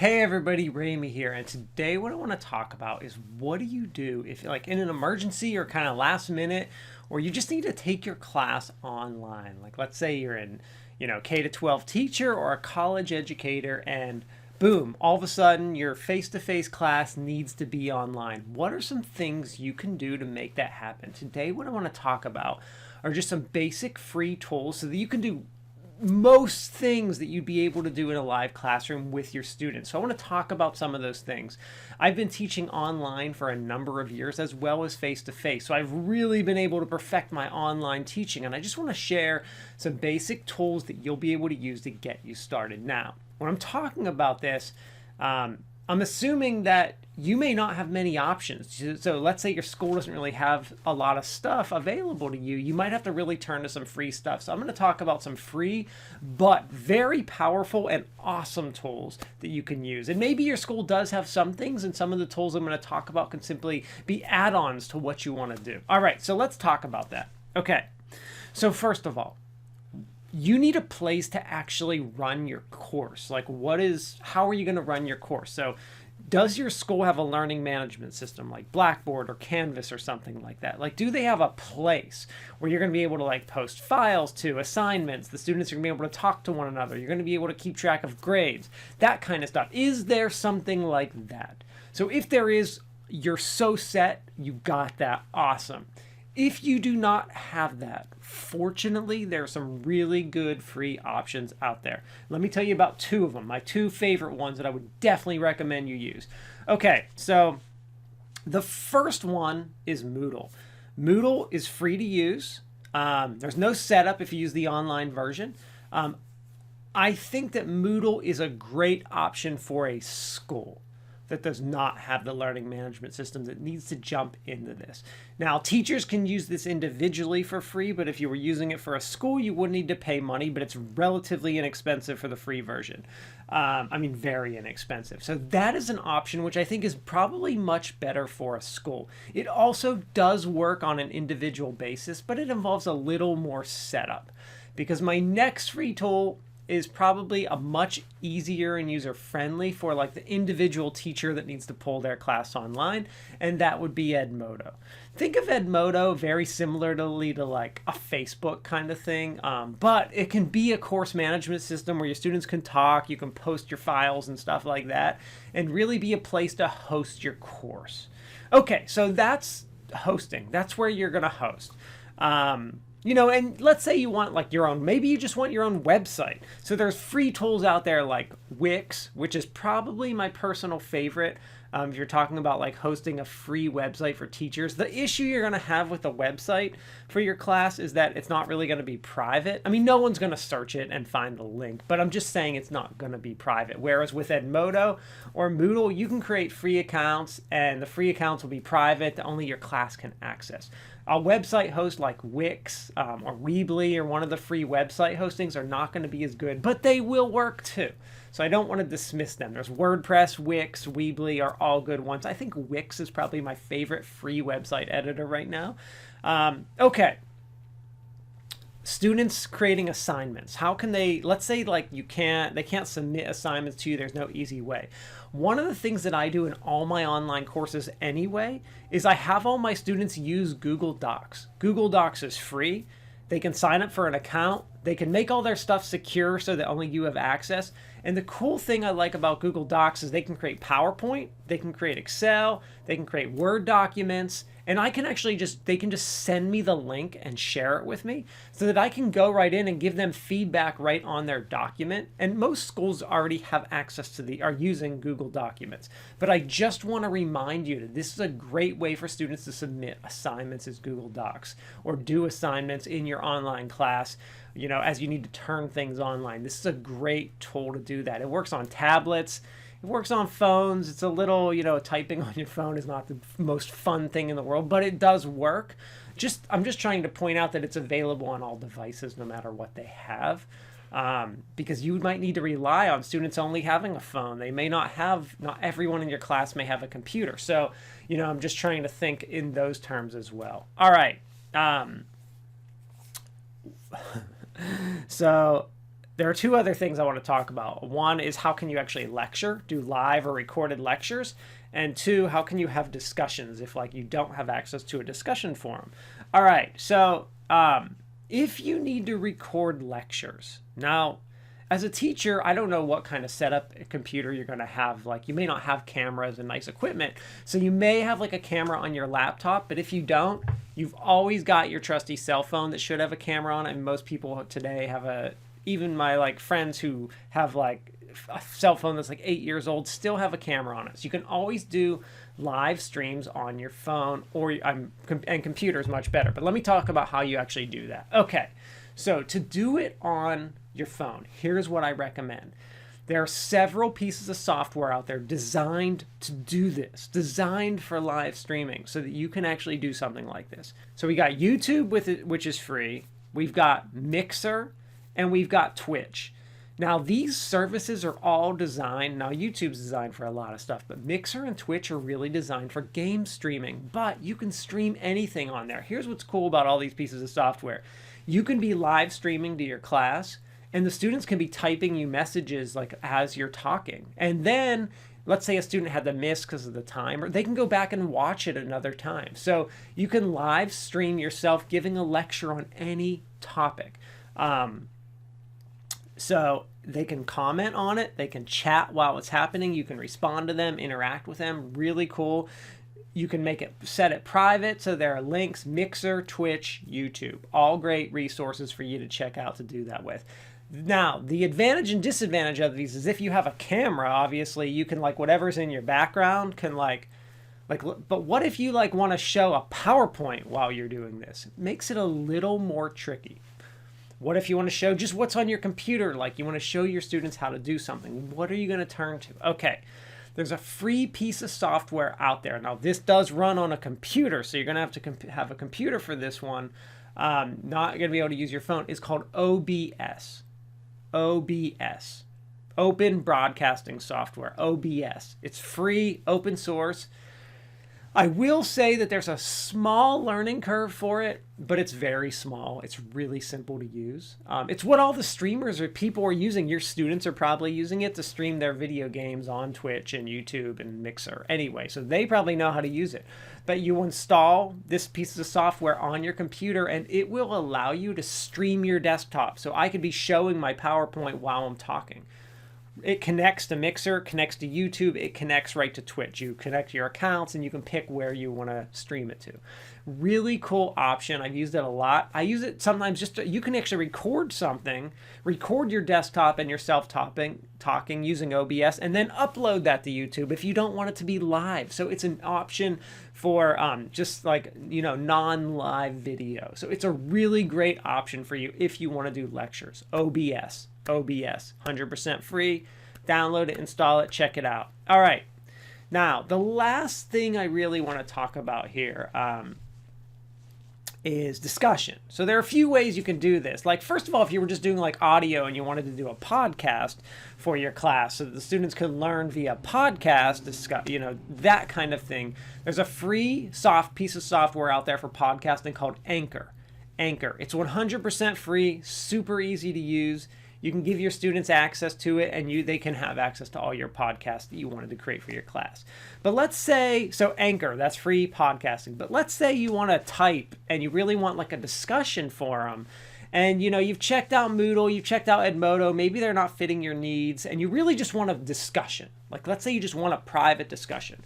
Hey everybody, Ramey here, and today what I want to talk about is what do you do if like in an emergency or kind of last minute, or you just need to take your class online. Like let's say you're in, K to 12 teacher or a college educator and boom, all of a sudden your face-to-face class needs to be online. What are some things you can do to make that happen? Today what I want to talk about are just some basic free tools so that you can do most things that you'd be able to do in a live classroom with your students. So I want to talk about some of those things. I've been teaching online for a number of years as well as face-to-face. So I've really been able to perfect my online teaching, and I just want to share some basic tools that you'll be able to use to get you started. Now, when I'm talking about this, I'm assuming that you may not have many options. So let's say your school doesn't really have a lot of stuff available to you. You might have to really turn to some free stuff. So I'm going to talk about some free but very powerful and awesome tools that you can use. And maybe your school does have some things, and some of the tools I'm going to talk about can simply be add-ons to what you want to do. All right, so let's talk about that. Okay, so first of all, you need a place to actually run your course. Like how are you going to run your course? So does your school have a learning management system like Blackboard or Canvas or something like that? Like, do they have a place where you're going to be able to like post files to assignments? The students are going to be able to talk to one another. You're going to be able to keep track of grades, that kind of stuff. Is there something like that? So if there is, you're so set, you got that. Awesome. If you do not have that, fortunately, there are some really good free options out there. Let me tell you about two of them, my two favorite ones that I would definitely recommend you use. Okay, so the first one is Moodle. Moodle is free to use. There's no setup if you use the online version. I think that Moodle is a great option for a school that does not have the learning management system that needs to jump into this. Now, teachers can use this individually for free, but if you were using it for a school, you would need to pay money, but it's relatively inexpensive for the free version. Very inexpensive. So that is an option which I think is probably much better for a school. It also does work on an individual basis, but it involves a little more setup, because my next free tool is probably a much easier and user-friendly for like the individual teacher that needs to pull their class online, and that would be Edmodo. Think of Edmodo very similarly to like a Facebook kind of thing, but it can be a course management system where your students can talk, you can post your files and stuff like that, and really be a place to host your course. Okay, so that's hosting. That's where you're going to host. And let's say you want like your own, maybe you just want your own website. So there's free tools out there like Wix, which is probably my personal favorite. If you're talking about like hosting a free website for teachers, the issue you're going to have with a website for your class is that it's not really going to be private. I mean, no one's going to search it and find the link, but I'm just saying it's not going to be private. Whereas with Edmodo or Moodle, you can create free accounts, and the free accounts will be private that only your class can access. A website host like Wix or Weebly or one of the free website hostings are not going to be as good, but they will work too. So I don't want to dismiss them. There's WordPress, Wix, Weebly are all good ones. I think Wix is probably my favorite free website editor right now. Okay. Students creating assignments. How can they, let's say like they can't submit assignments to you. There's no easy way. One of the things that I do in all my online courses anyway is I have all my students use Google Docs. Google Docs is free. They can sign up for an account. They can make all their stuff secure so that only you have access. And the cool thing I like about Google Docs is they can create PowerPoint, they can create Excel, they can create Word documents, and they can just send me the link and share it with me so that I can go right in and give them feedback right on their document. And most schools already have access are using Google Documents. But I just want to remind you that this is a great way for students to submit assignments as Google Docs or do assignments in your online class, as you need to turn things online. This is a great tool to do that. It works on tablets. It works on phones. It's a little, typing on your phone is not the most fun thing in the world, but it does work. I'm just trying to point out that it's available on all devices no matter what they have, because you might need to rely on students only having a phone. They may not everyone in your class may have a computer. So, I'm just trying to think in those terms as well. All right. So There are two other things I want to talk about. One is how can you actually lecture, do live or recorded lectures? And two, how can you have discussions if like you don't have access to a discussion forum? All right, so if you need to record lectures, now as a teacher, I don't know what kind of setup computer you're going to have. Like you may not have cameras and nice equipment, so you may have like a camera on your laptop, but if you don't, you've always got your trusty cell phone that should have a camera on it, and most people today have a, even my like friends who have like a cell phone that's like 8 years old still have a camera on it. So you can always do live streams on your phone and computer is much better. But let me talk about how you actually do that. Okay, so to do it on your phone, here's what I recommend. There are several pieces of software out there designed to do this, designed for live streaming so that you can actually do something like this. So we got YouTube with it, which is free. We've got Mixer, and we've got Twitch. Now these services are all designed, now YouTube's designed for a lot of stuff, but Mixer and Twitch are really designed for game streaming, but you can stream anything on there. Here's what's cool about all these pieces of software. You can be live streaming to your class, and the students can be typing you messages like as you're talking. And then let's say a student had to miss because of the time, or they can go back and watch it another time. So you can live stream yourself giving a lecture on any topic. So they can comment on it, they can chat while it's happening, you can respond to them, interact with them, really cool. You can set it private, so there are links, Mixer, Twitch, YouTube, all great resources for you to check out to do that with. Now, the advantage and disadvantage of these is if you have a camera, obviously you can like whatever's in your background can but what if you like want to show a PowerPoint while you're doing this? It makes it a little more tricky. What if you want to show just what's on your computer? Like you want to show your students how to do something. What are you going to turn to? Okay, there's a free piece of software out there. Now this does run on a computer, so you're going to have to have a computer for this one. Not going to be able to use your phone. It's called OBS. OBS. Open Broadcasting Software. OBS. It's free, open source. I will say that there's a small learning curve for it, but it's very small. It's really simple to use. It's what all the streamers or people are using. Your students are probably using it to stream their video games on Twitch and YouTube and Mixer anyway, so they probably know how to use it. But you install this piece of software on your computer and it will allow you to stream your desktop. So I could be showing my PowerPoint while I'm talking. It connects to Mixer, connects to YouTube, it connects right to Twitch. You connect your accounts and you can pick where you want to stream it to. Really cool option. I've used it a lot. I use it sometimes you can actually record something, record your desktop and yourself talking using OBS, and then upload that to YouTube if you don't want it to be live. So it's an option for just like, non-live video. So it's a really great option for you if you want to do lectures. OBS, 100% free. Download it, install it, check it out. All right. Now, the last thing I really want to talk about here is discussion. So there are a few ways you can do this. Like, first of all, if you were just doing like audio and you wanted to do a podcast for your class so that the students could learn via podcast, that kind of thing. There's a free piece of software out there for podcasting called Anchor. It's 100% free, super easy to use. You can give your students access to it, and they can have access to all your podcasts that you wanted to create for your class. But let's say, so Anchor, that's free podcasting. But let's say you want to type and you really want like a discussion forum. And you've checked out Moodle, you've checked out Edmodo, maybe they're not fitting your needs, and you really just want a discussion. Like let's say you just want a private discussion.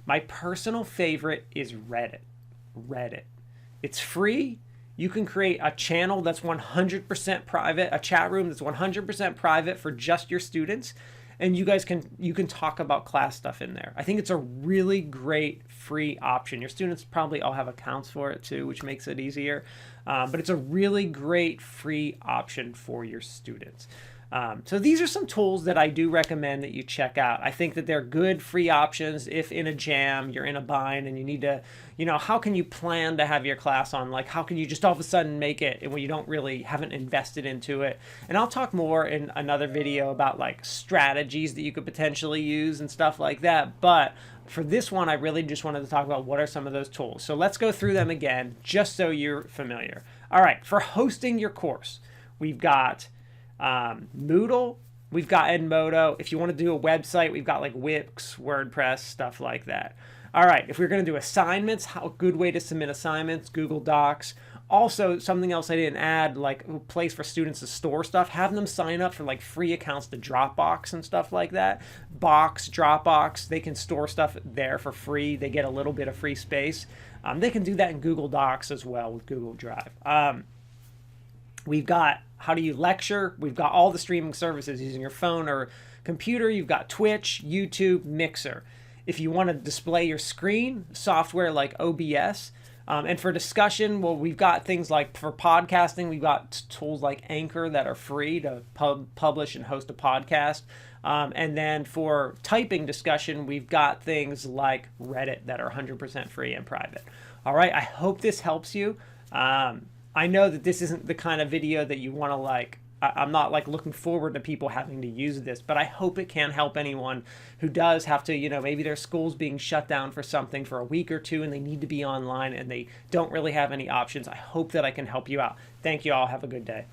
My personal favorite is Reddit. It's free. You can create a channel that's 100% private, a chat room that's 100% private for just your students, and you can talk about class stuff in there. I think it's a really great free option. Your students probably all have accounts for it too, which makes it easier. But it's a really great free option for your students. So these are some tools that I do recommend that you check out. I think that they're good free options if in a jam, you're in a bind and you need to, how can you plan to have your class on? Like, how can you just all of a sudden make it when you haven't invested into it? And I'll talk more in another video about like strategies that you could potentially use and stuff like that. But for this one, I really just wanted to talk about what are some of those tools. So let's go through them again, just so you're familiar. All right, for hosting your course, we've got Moodle, we've got Edmodo. If you want to do a website, we've got like Wix, WordPress, stuff like that. All right, if we're going to do assignments, how a good way to submit assignments, Google Docs. Also, something else I didn't add, like a place for students to store stuff, have them sign up for like free accounts to Dropbox and stuff like that. Dropbox, they can store stuff there for free. They get a little bit of free space. They can do that in Google Docs as well with Google Drive. We've got how do you lecture? We've got all the streaming services using your phone or computer. You've got Twitch, YouTube, Mixer. If you want to display your screen, software like OBS. And for discussion, well, we've got things like for podcasting, we've got tools like Anchor that are free to publish and host a podcast. And then for typing discussion, we've got things like Reddit that are 100% free and private. All right, I hope this helps you. I know that this isn't the kind of video that you want to like. I'm not like looking forward to people having to use this, but I hope it can help anyone who does have to, maybe their school's being shut down for something for a week or two and they need to be online and they don't really have any options. I hope that I can help you out. Thank you all. Have a good day.